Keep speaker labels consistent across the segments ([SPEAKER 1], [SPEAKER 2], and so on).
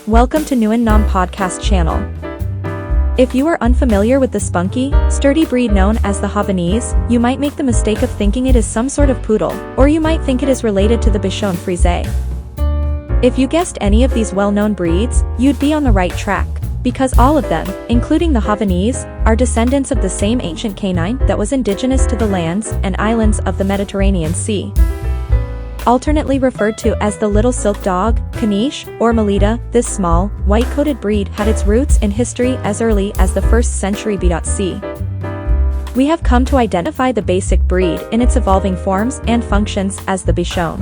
[SPEAKER 1] Welcome to Nguyen Nam Podcast channel. If you are unfamiliar with the spunky, sturdy breed known as the Havanese, you might make the mistake of thinking it is some sort of poodle, or you might think it is related to the Bichon Frise. If you guessed any of these well-known breeds, you'd be on the right track, because all of them, including the Havanese, are descendants of the same ancient canine that was indigenous to the lands and islands of the Mediterranean Sea. Alternately referred to as the little silk dog, caniche, or Melita, this small, white-coated breed had its roots in history as early as the 1st century BC. We have come to identify the basic breed in its evolving forms and functions as the Bichon.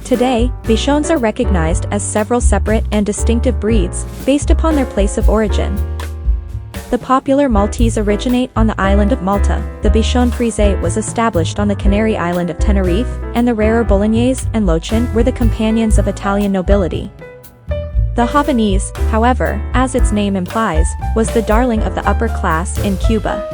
[SPEAKER 1] Today, Bichons are recognized as several separate and distinctive breeds, based upon their place of origin. The popular Maltese originate on the island of Malta, the Bichon Frise was established on the Canary island of Tenerife, and the rarer Bolognese and Lochin were the companions of Italian nobility. The Havanese, however, as its name implies, was the darling of the upper class in Cuba.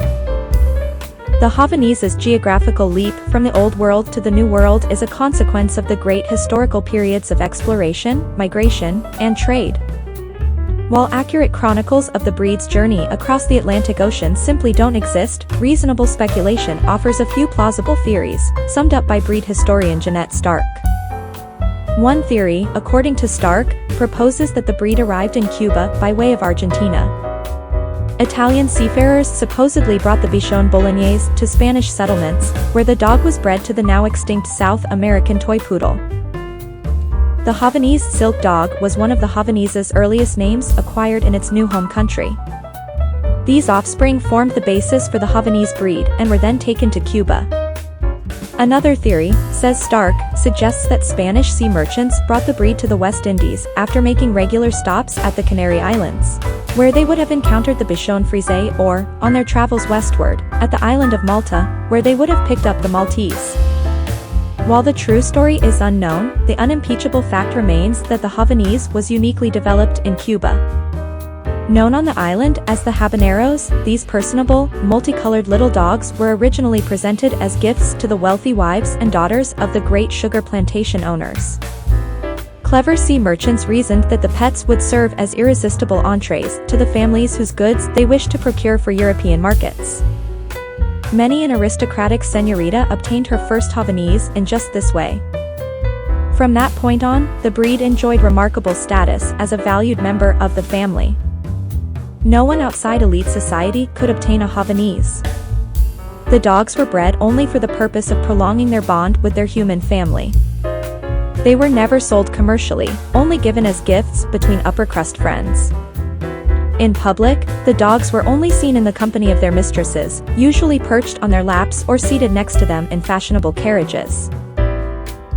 [SPEAKER 1] The Havanese's geographical leap from the Old World to the New World is a consequence of the great historical periods of exploration, migration, and trade. While accurate chronicles of the breed's journey across the Atlantic Ocean simply don't exist, reasonable speculation offers a few plausible theories, summed up by breed historian Jeanette Stark. One theory, according to Stark, proposes that the breed arrived in Cuba by way of Argentina. Italian seafarers supposedly brought the Bichon Bolognese to Spanish settlements, where the dog was bred to the now extinct South American toy poodle. The Havanese silk dog was one of the Havanese's earliest names acquired in its new home country. These offspring formed the basis for the Havanese breed and were then taken to Cuba. Another theory, says Stark, suggests that Spanish sea merchants brought the breed to the West Indies after making regular stops at the Canary Islands, where they would have encountered the Bichon Frise, or, on their travels westward, at the island of Malta, where they would have picked up the Maltese. While the true story is unknown, the unimpeachable fact remains that the Havanese was uniquely developed in Cuba. Known on the island as the habaneros, these personable, multicolored little dogs were originally presented as gifts to the wealthy wives and daughters of the great sugar plantation owners. Clever sea merchants reasoned that the pets would serve as irresistible entrees to the families whose goods they wished to procure for European markets. Many an aristocratic señorita obtained her first Havanese in just this way. From that point on, the breed enjoyed remarkable status as a valued member of the family. No one outside elite society could obtain a Havanese. The dogs were bred only for the purpose of prolonging their bond with their human family. They were never sold commercially, only given as gifts between upper-crust friends. In public, the dogs were only seen in the company of their mistresses, usually perched on their laps or seated next to them in fashionable carriages.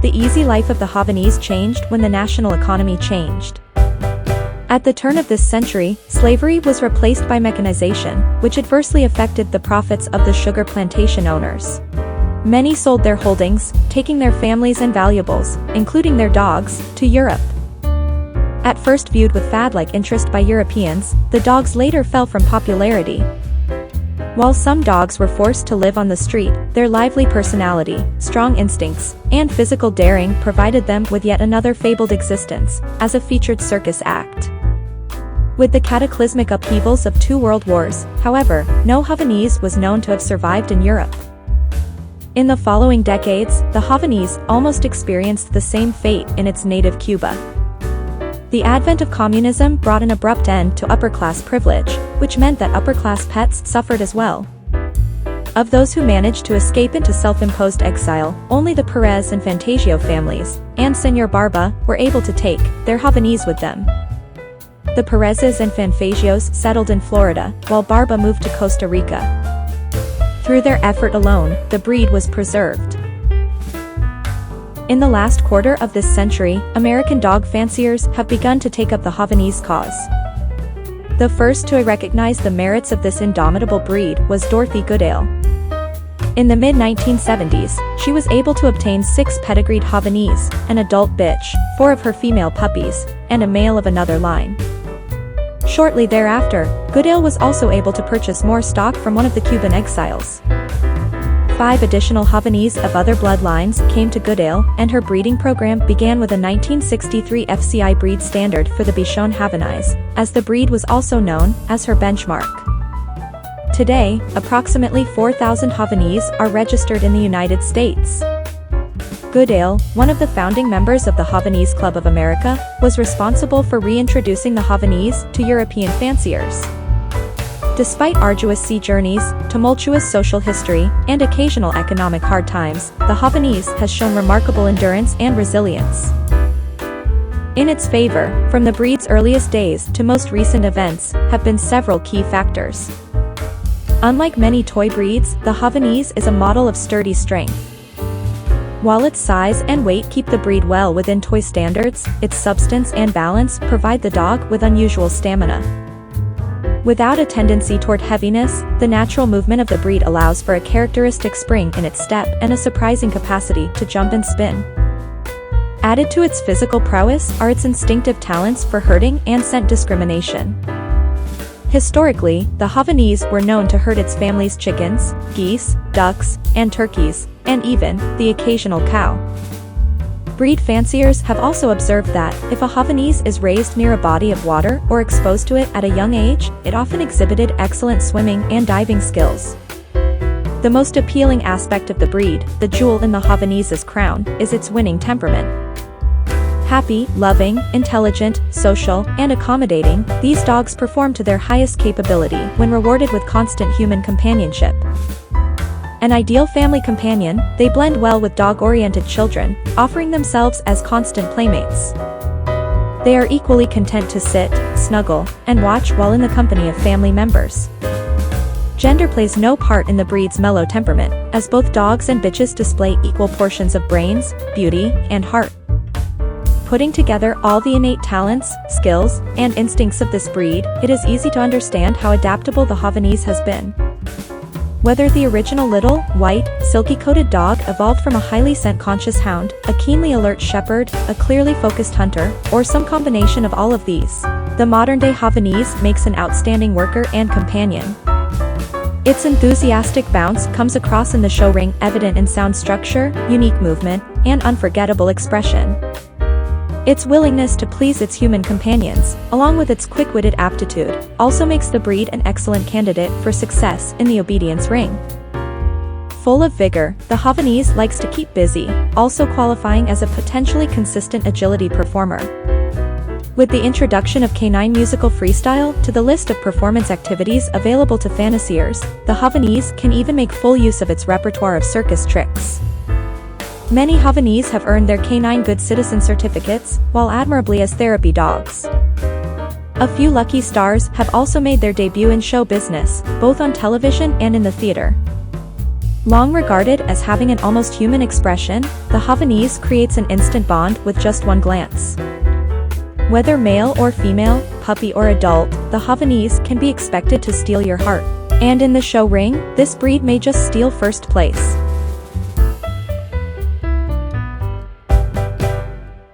[SPEAKER 1] The easy life of the Havanese changed when the national economy changed. At the turn of this century, slavery was replaced by mechanization, which adversely affected the profits of the sugar plantation owners. Many sold their holdings, taking their families and valuables, including their dogs, to Europe. At first viewed with fad-like interest by Europeans, the dogs later fell from popularity. While some dogs were forced to live on the street, their lively personality, strong instincts, and physical daring provided them with yet another fabled existence, as a featured circus act. With the cataclysmic upheavals of 2 world wars, however, no Havanese was known to have survived in Europe. In the following decades, the Havanese almost experienced the same fate in its native Cuba. The advent of communism brought an abrupt end to upper-class privilege, which meant that upper-class pets suffered as well. Of those who managed to escape into self-imposed exile, only the Perez and Fantasio families, and Señor Barba, were able to take their Havanese with them. The Perezes and Fantasios settled in Florida, while Barba moved to Costa Rica. Through their effort alone, the breed was preserved. In the last quarter of this century, American dog fanciers have begun to take up the Havanese cause. The first to recognize the merits of this indomitable breed was Dorothy Goodale. In the mid-1970s, she was able to obtain 6 pedigreed Havanese, an adult bitch, 4 of her female puppies, and a male of another line. Shortly thereafter, Goodale was also able to purchase more stock from one of the Cuban exiles. 5 additional Havanese of other bloodlines came to Goodale, and her breeding program began with a 1963 FCI breed standard for the Bichon Havanese, as the breed was also known as her benchmark. Today, approximately 4,000 Havanese are registered in the United States. Goodale, one of the founding members of the Havanese Club of America, was responsible for reintroducing the Havanese to European fanciers. Despite arduous sea journeys, tumultuous social history, and occasional economic hard times, the Havanese has shown remarkable endurance and resilience. In its favor, from the breed's earliest days to most recent events, have been several key factors. Unlike many toy breeds, the Havanese is a model of sturdy strength. While its size and weight keep the breed well within toy standards, its substance and balance provide the dog with unusual stamina. Without a tendency toward heaviness, the natural movement of the breed allows for a characteristic spring in its step and a surprising capacity to jump and spin. Added to its physical prowess are its instinctive talents for herding and scent discrimination. Historically, the Havanese were known to herd its family's chickens, geese, ducks, and turkeys, and even the occasional cow. Breed fanciers have also observed that, if a Havanese is raised near a body of water or exposed to it at a young age, it often exhibited excellent swimming and diving skills. The most appealing aspect of the breed, the jewel in the Havanese's crown, is its winning temperament. Happy, loving, intelligent, social, and accommodating, these dogs perform to their highest capability when rewarded with constant human companionship. An ideal family companion, they blend well with dog-oriented children, offering themselves as constant playmates. They are equally content to sit, snuggle, and watch while in the company of family members. Gender plays no part in the breed's mellow temperament, as both dogs and bitches display equal portions of brains, beauty, and heart. Putting together all the innate talents, skills, and instincts of this breed, it is easy to understand how adaptable the Havanese has been. Whether the original little, white, silky-coated dog evolved from a highly scent-conscious hound, a keenly alert shepherd, a clearly focused hunter, or some combination of all of these, the modern-day Havanese makes an outstanding worker and companion. Its enthusiastic bounce comes across in the show ring, evident in sound structure, unique movement, and unforgettable expression. Its willingness to please its human companions, along with its quick-witted aptitude, also makes the breed an excellent candidate for success in the obedience ring. Full of vigor, the Havanese likes to keep busy, also qualifying as a potentially consistent agility performer. With the introduction of canine musical freestyle to the list of performance activities available to fanciers, the Havanese can even make full use of its repertoire of circus tricks. Many Havanese have earned their canine good citizen certificates, while admirably as therapy dogs. A few lucky stars have also made their debut in show business, both on television and in the theater. Long regarded as having an almost human expression, the Havanese creates an instant bond with just one glance. Whether male or female, puppy or adult, the Havanese can be expected to steal your heart. And in the show ring, this breed may just steal first place.